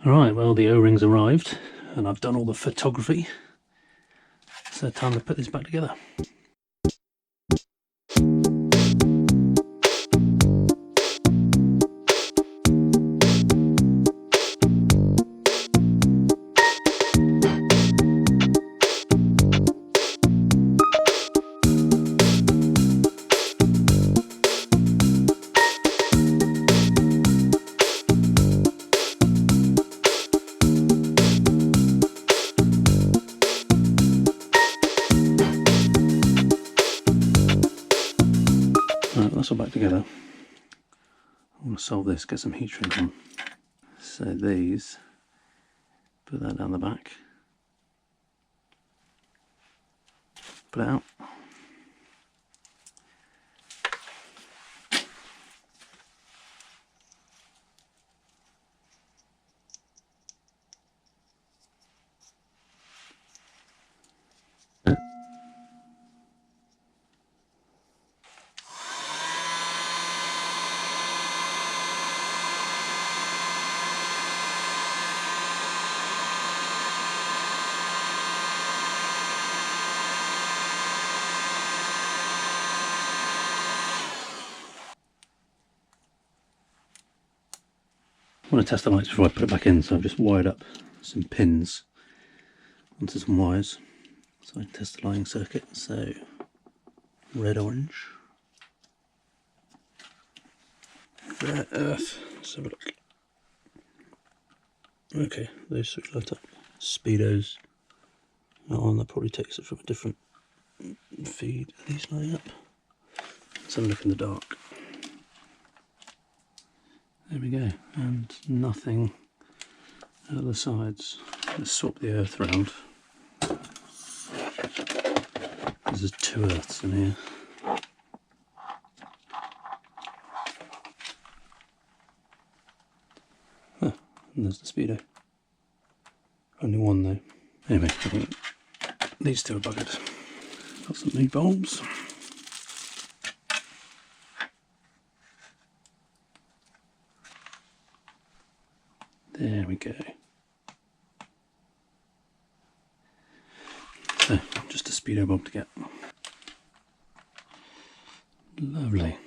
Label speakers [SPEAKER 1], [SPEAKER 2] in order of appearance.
[SPEAKER 1] Alright, well the O-rings arrived and I've done all the photography, so time to put this back together. Right, that's all back together. I want to solve this, get some heat shrink on. So these, put that down the back, put it out. I want to test the lights before I put it back in, so I've just wired up some pins onto some wires so I can test the lighting circuit. So red, orange, rare earth. Let's have a look. Okay, those switch light up. Speedos are on. That probably takes it from a different feed. Are these lighting up? Let's have a look in the dark. There we go, and nothing at the sides. Let's swap the earth around. There's 2 earths in here. Oh, and there's the speedo. Only one though. Anyway, I think these 2 are buggered. Got some new bulbs. There we go. So, just a speedo bulb to get. Lovely.